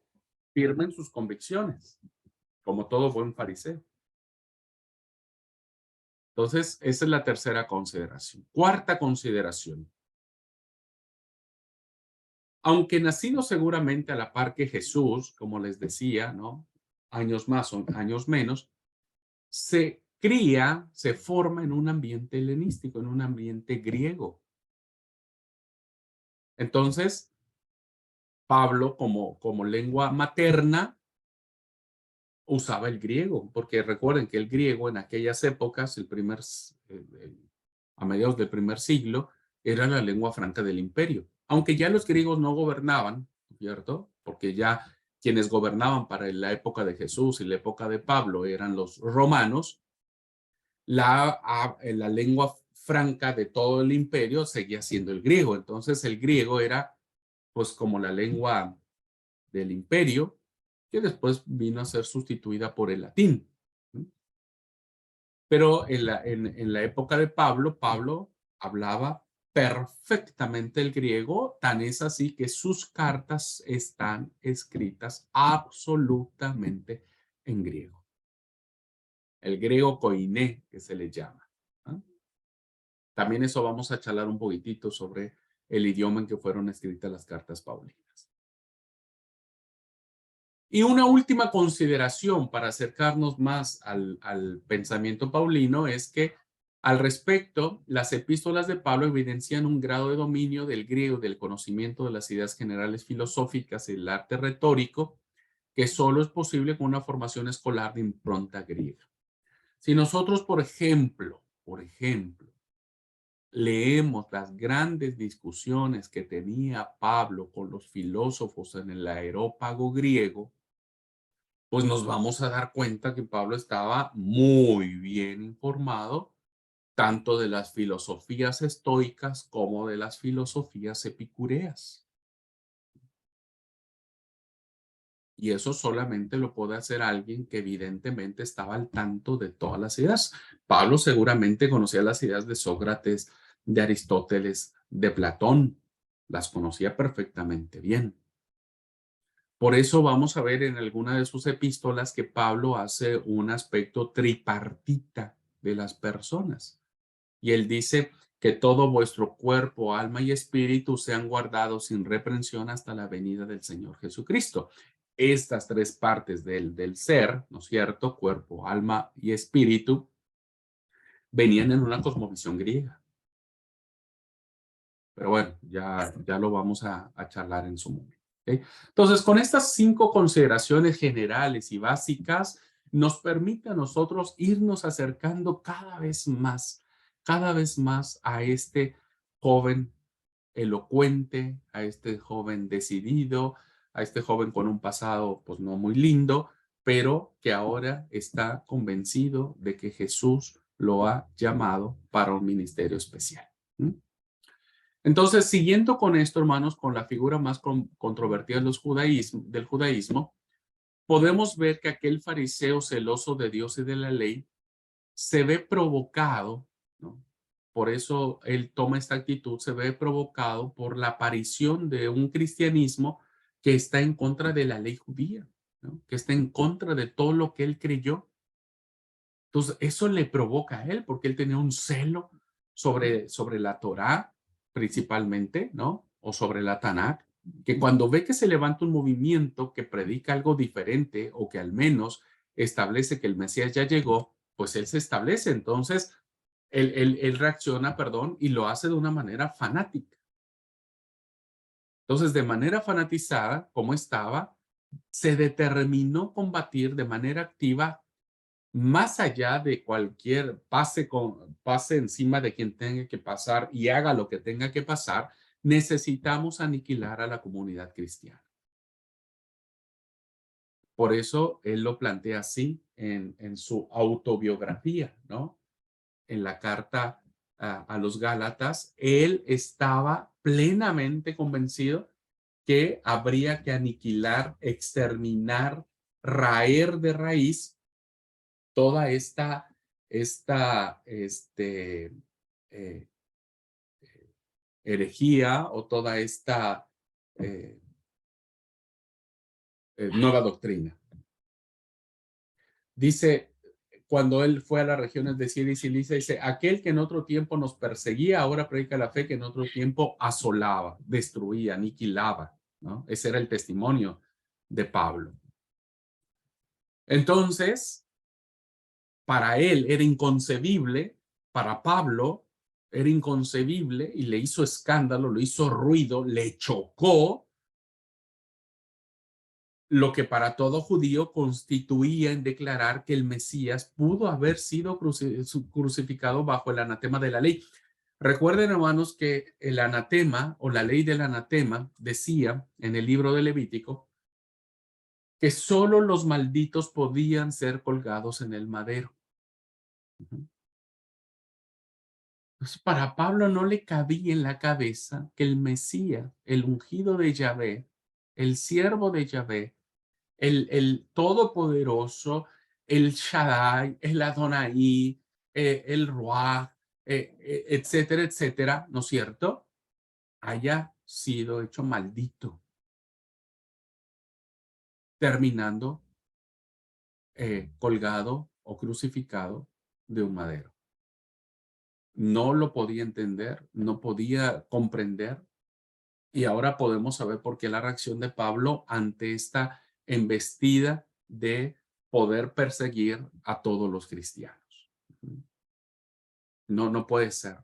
firme en sus convicciones, como todo buen fariseo. Entonces, esa es la tercera consideración. Cuarta consideración. Aunque nacido seguramente a la par que Jesús, como les decía, ¿no? Años más o años menos, se cría, se forma en un ambiente helenístico, en un ambiente griego. Entonces, Pablo, como lengua materna, usaba el griego, porque recuerden que el griego en aquellas épocas, a mediados del primer siglo, era la lengua franca del imperio. Aunque ya los griegos no gobernaban, ¿cierto? Porque ya quienes gobernaban para la época de Jesús y la época de Pablo eran los romanos, la lengua franca de todo el imperio seguía siendo el griego. Entonces el griego era pues como la lengua del imperio, que después vino a ser sustituida por el latín. Pero en la época de Pablo, Pablo hablaba perfectamente el griego, tan es así que sus cartas están escritas absolutamente en griego. El griego koiné, que se le llama. ¿No? También eso vamos a charlar un poquitito sobre el idioma en que fueron escritas las cartas paulinas. Y una última consideración para acercarnos más al pensamiento paulino es que al respecto, las epístolas de Pablo evidencian un grado de dominio del griego, del conocimiento de las ideas generales filosóficas y el arte retórico, que solo es posible con una formación escolar de impronta griega. Si nosotros, por ejemplo, leemos las grandes discusiones que tenía Pablo con los filósofos en el areópago griego, pues nos vamos a dar cuenta que Pablo estaba muy bien informado tanto de las filosofías estoicas como de las filosofías epicureas. Y eso solamente lo puede hacer alguien que evidentemente estaba al tanto de todas las ideas. Pablo seguramente conocía las ideas de Sócrates, de Aristóteles, de Platón. Las conocía perfectamente bien. Por eso vamos a ver en alguna de sus epístolas que Pablo hace un aspecto tripartita de las personas. Y él dice que todo vuestro cuerpo, alma y espíritu sean guardados sin reprensión hasta la venida del Señor Jesucristo. Estas tres partes del ser, ¿no es cierto? Cuerpo, alma y espíritu, venían en una cosmovisión griega. Pero bueno, ya lo vamos a charlar en su momento. ¿Okay? Entonces, con estas 5 consideraciones generales y básicas, nos permite a nosotros irnos acercando cada vez más cada vez más a este joven elocuente, a este joven decidido, a este joven con un pasado pues no muy lindo, pero que ahora está convencido de que Jesús lo ha llamado para un ministerio especial. ¿Mm? Entonces, siguiendo con esto, hermanos, con la figura más controvertida del judaísmo, podemos ver que aquel fariseo celoso de Dios y de la ley se ve provocado, ¿no? Por eso él toma esta actitud, se ve provocado por la aparición de un cristianismo que está en contra de la ley judía, ¿no? Que está en contra de todo lo que él creyó. Entonces, eso le provoca a él, porque él tenía un celo sobre la Torá, principalmente, ¿no? O sobre la Tanakh, que cuando ve que se levanta un movimiento que predica algo diferente o que al menos establece que el Mesías ya llegó, pues él se establece. Entonces, él reacciona, perdón, y lo hace de una manera fanática. Entonces, de manera fanatizada, como estaba, se determinó combatir de manera activa más allá de cualquier pase encima de quien tenga que pasar y haga lo que tenga que pasar, necesitamos aniquilar a la comunidad cristiana. Por eso él lo plantea así en su autobiografía, ¿no? En la carta a los Gálatas, él estaba plenamente convencido que habría que aniquilar, exterminar, raer de raíz toda esta eh, herejía o toda esta eh, nueva doctrina. Dice, cuando él fue a las regiones de Siria y Cilicia, dice, aquel que en otro tiempo nos perseguía, ahora predica la fe que en otro tiempo asolaba, destruía, aniquilaba, ¿no? Ese era el testimonio de Pablo. Entonces, para él era inconcebible, para Pablo era inconcebible y le hizo escándalo, le hizo ruido, le chocó lo que para todo judío constituía en declarar que el Mesías pudo haber sido crucificado bajo el anatema de la ley. Recuerden, hermanos, que el anatema o la ley del anatema decía en el libro de Levítico que solo los malditos podían ser colgados en el madero. Pues para Pablo no le cabía en la cabeza que el Mesías, el ungido de Yahvé, el siervo de Yahvé, el todopoderoso, el Shaddai, el Adonai, el Ruach, etcétera, etcétera, ¿no es cierto? Haya sido hecho maldito, terminando colgado o crucificado de un madero. No lo podía entender, no podía comprender. Y ahora podemos saber por qué la reacción de Pablo ante esta embestida de poder perseguir a todos los cristianos. No, no puede ser.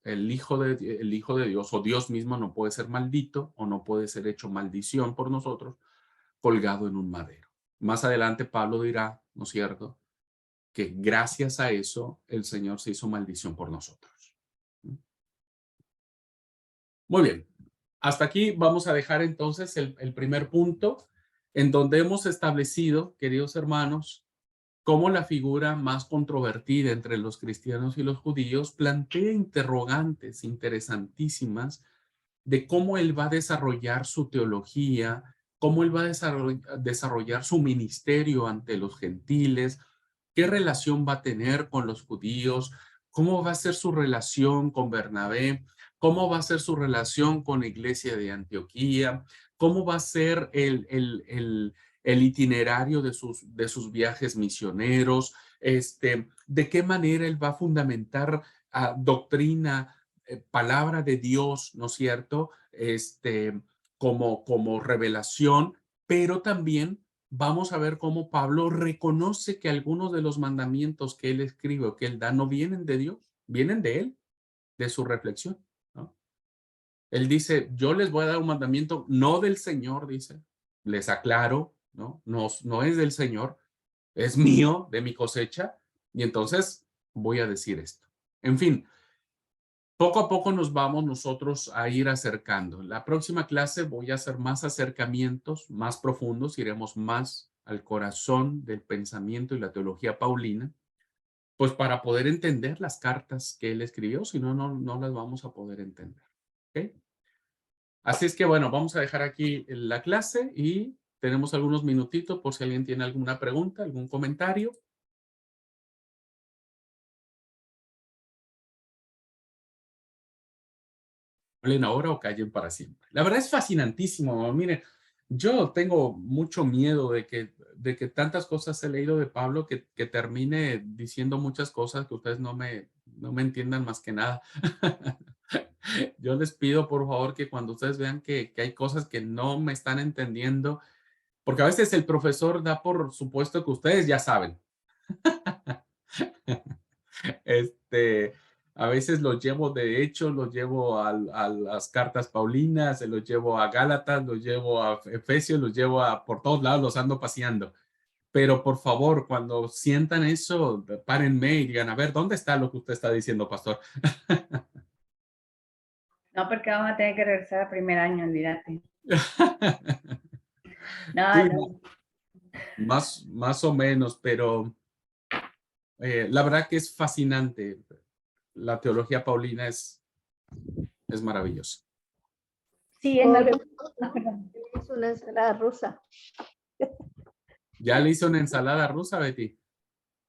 El hijo de Dios o Dios mismo no puede ser maldito o no puede ser hecho maldición por nosotros colgado en un madero. Más adelante Pablo dirá, ¿no es cierto?, que gracias a eso el Señor se hizo maldición por nosotros. Muy bien. Hasta aquí vamos a dejar entonces el primer punto en donde hemos establecido, queridos hermanos, cómo la figura más controvertida entre los cristianos y los judíos plantea interrogantes interesantísimas de cómo él va a desarrollar su teología, cómo él va a desarrollar su ministerio ante los gentiles, qué relación va a tener con los judíos, cómo va a ser su relación con Bernabé, cómo va a ser su relación con la iglesia de Antioquía, cómo va a ser el itinerario de sus viajes misioneros, de qué manera él va a fundamentar doctrina, palabra de Dios, ¿no es cierto? Como revelación, pero también vamos a ver cómo Pablo reconoce que algunos de los mandamientos que él escribe o que él da no vienen de Dios, vienen de él, de su reflexión, ¿no? Él dice, yo les voy a dar un mandamiento, no del Señor, dice, les aclaro, ¿no? No es del Señor, es mío, de mi cosecha, y entonces voy a decir esto. En fin, poco a poco nos vamos nosotros a ir acercando. La próxima clase voy a hacer más acercamientos más profundos, iremos más al corazón del pensamiento y la teología paulina, pues para poder entender las cartas que él escribió, si no, no las vamos a poder entender. ¿Ok? Así es que bueno, vamos a dejar aquí la clase y tenemos algunos minutitos por si alguien tiene alguna pregunta, algún comentario. Hablen ahora o callen para siempre. La verdad es fascinantísimo. Miren, yo tengo mucho miedo de que tantas cosas he leído de Pablo que termine diciendo muchas cosas que ustedes no me entiendan más que nada. Yo les pido, por favor, que cuando ustedes vean que hay cosas que no me están entendiendo, porque a veces el profesor da por supuesto que ustedes ya saben. Este, a veces los llevo, de hecho, los llevo a las cartas paulinas, se los llevo a Gálatas, los llevo a Efesios, los llevo a por todos lados, los ando paseando. Pero por favor, cuando sientan eso, párenme y digan, a ver, ¿dónde está lo que usted está diciendo, pastor? No, porque vamos a tener que regresar al primer año, olvídate. No, Sí, no. más o menos, pero la verdad que es fascinante. La teología paulina es maravillosa. Sí, en Pobre algún... Pablo, ¿no? Él hizo una ensalada rusa. ¿Ya le hizo una ensalada rusa, Betty?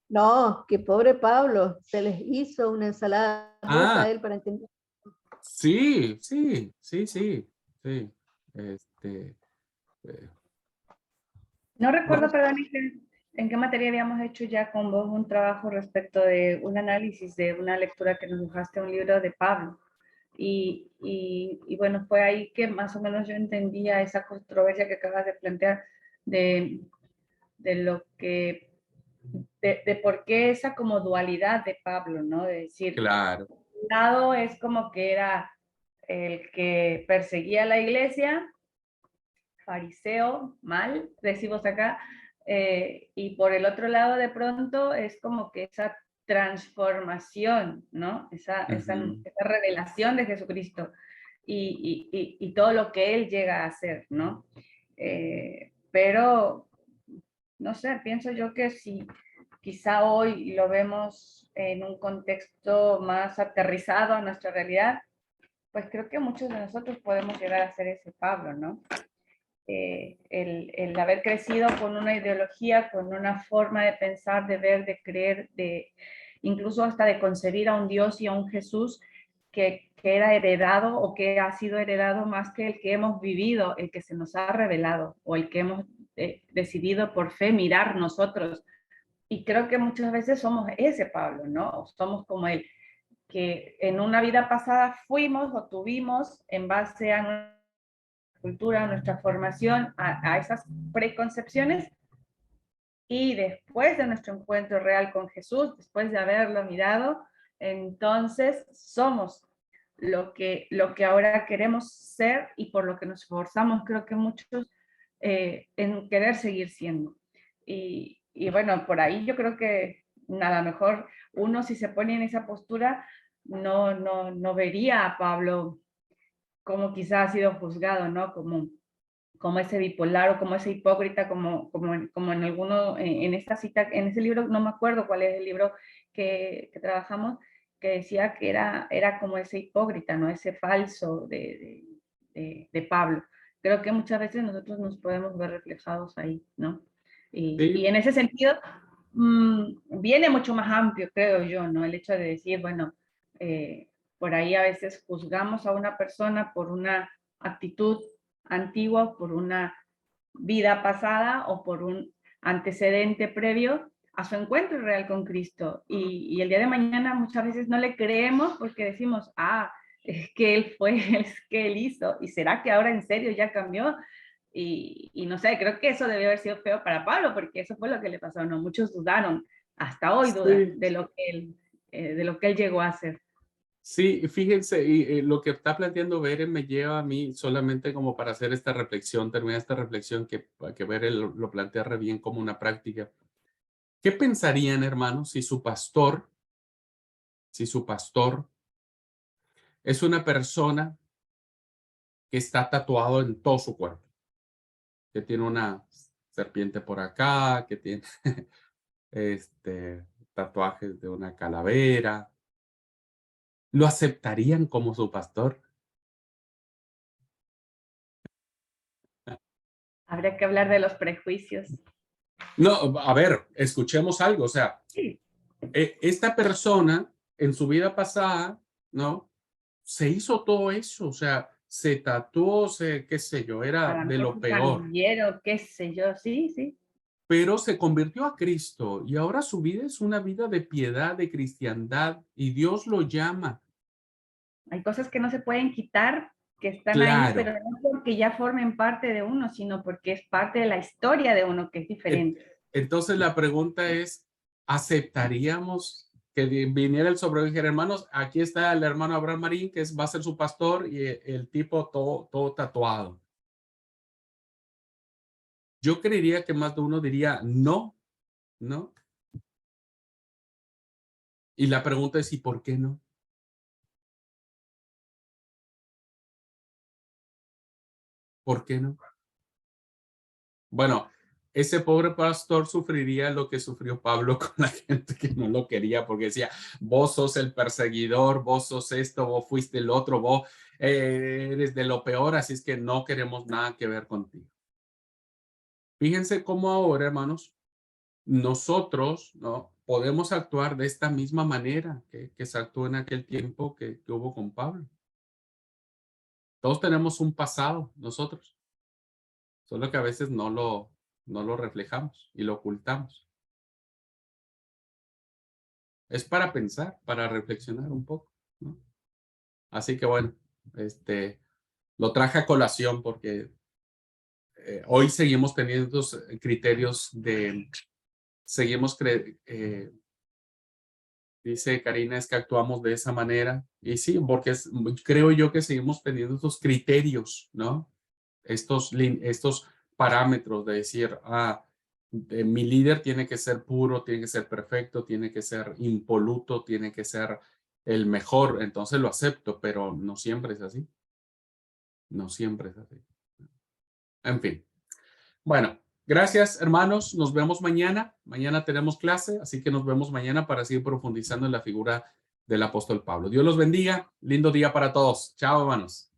No, que pobre Pablo, se les hizo una ensalada rusa Ah, a él para entender. sí, sí, sí, sí, sí. Este, eh, No recuerdo, vamos, perdón, en qué materia habíamos hecho ya con vos un trabajo respecto de un análisis de una lectura que nos dejaste, un libro de Pablo. Y bueno, fue ahí que más o menos yo entendía esa controversia que acabas de plantear de, de lo que, de por qué esa como dualidad de Pablo, ¿no? De decir, claro. un lado es como que era el que perseguía a la iglesia, fariseo, mal, decimos acá, y por el otro lado de pronto es como que esa transformación, ¿no? Esa Ujú, revelación de Jesucristo y todo lo que Él llega a hacer, ¿no? Pero, no sé, pienso yo que si quizá hoy lo vemos en un contexto más aterrizado a nuestra realidad, pues creo que muchos de nosotros podemos llegar a ser ese Pablo, ¿no? El haber crecido con una ideología, con una forma de pensar, de ver, de creer, de incluso hasta de concebir a un Dios y a un Jesús que era heredado o que ha sido heredado más que el que hemos vivido, el que se nos ha revelado o el que hemos decidido por fe mirar nosotros. Y creo que muchas veces somos ese Pablo, ¿no? Somos como él, que en una vida pasada fuimos o tuvimos en base a cultura, a nuestra formación, a esas preconcepciones y después de nuestro encuentro real con Jesús, después de haberlo mirado, entonces somos lo que ahora queremos ser y por lo que nos esforzamos, creo que muchos, en querer seguir siendo. Y bueno, por ahí yo creo que nada mejor uno si se pone en esa postura no vería a Pablo como quizá ha sido juzgado, ¿no? Como ese bipolar o como ese hipócrita, como en alguno, en esta cita, en ese libro, no me acuerdo cuál es el libro que trabajamos, que decía que era como ese hipócrita, ¿no? Ese falso de Pablo. Creo que muchas veces nosotros nos podemos ver reflejados ahí, ¿no? Y sí, en ese sentido, viene mucho más amplio, creo yo, ¿no? El hecho de decir, bueno, eh, por ahí a veces juzgamos a una persona por una actitud antigua, por una vida pasada o por un antecedente previo a su encuentro real con Cristo. Y el día de mañana muchas veces no le creemos porque decimos, es que él fue, es que él hizo, y será que ahora en serio ya cambió. Y no sé, creo que eso debió haber sido feo para Pablo, porque eso fue lo que le pasó, ¿no? Muchos dudaron, hasta hoy dudan sí, de lo que él llegó a hacer. sí, fíjense, y lo que está planteando Beren me lleva a mí solamente como para hacer esta reflexión, terminar esta reflexión que Beren lo plantea re bien como una práctica. ¿Qué pensarían, hermanos, si su pastor si su pastor es una persona que está tatuado en todo su cuerpo, que tiene una serpiente por acá, que tiene tatuajes de una calavera, ¿lo aceptarían como su pastor? Habría que hablar de los prejuicios. No, a ver, escuchemos algo, o sea, Sí, esta persona en su vida pasada, ¿no? Se hizo todo eso, o sea, se tatuó, qué sé yo, a era lo de mejor lo fue peor, pandillero, qué sé yo, sí, sí. pero se convirtió a Cristo y ahora su vida es una vida de piedad, de cristiandad, y Dios lo llama. Hay cosas que no se pueden quitar, que están ahí, Claro. pero no porque ya formen parte de uno, sino porque es parte de la historia de uno, que es En- diferente. Entonces la pregunta es, ¿aceptaríamos que viniera el sobreviviente y dijera, hermanos, aquí está el hermano Abraham Marín, que va a ser su pastor, y el tipo todo tatuado? Yo creería que más de uno diría, no, no. Y la pregunta es, ¿y por qué no? ¿Por qué no? Bueno, ese pobre pastor sufriría lo que sufrió Pablo con la gente que no lo quería, porque decía, vos sos el perseguidor, vos sos esto, vos fuiste el otro, vos eres de lo peor, así es que no queremos nada que ver contigo. Fíjense cómo ahora, hermanos, nosotros, ¿no?, podemos actuar de esta misma manera que se actuó en aquel tiempo que hubo con Pablo. Todos tenemos un pasado, nosotros, solo que a veces no lo reflejamos y lo ocultamos. Es para pensar, para reflexionar un poco, ¿no? Así que bueno, lo traje a colación porque hoy seguimos teniendo estos criterios dice Karina, es que actuamos de esa manera. Y sí, porque creo yo que seguimos teniendo estos criterios, ¿no? Estos parámetros de decir, mi líder tiene que ser puro, tiene que ser perfecto, tiene que ser impoluto, tiene que ser el mejor, entonces lo acepto, pero no siempre es así. No siempre es así. En fin. Bueno, gracias hermanos, nos vemos mañana. Mañana tenemos clase, así que nos vemos mañana para seguir profundizando en la figura del apóstol Pablo. Dios los bendiga. Lindo día para todos. Chao, hermanos.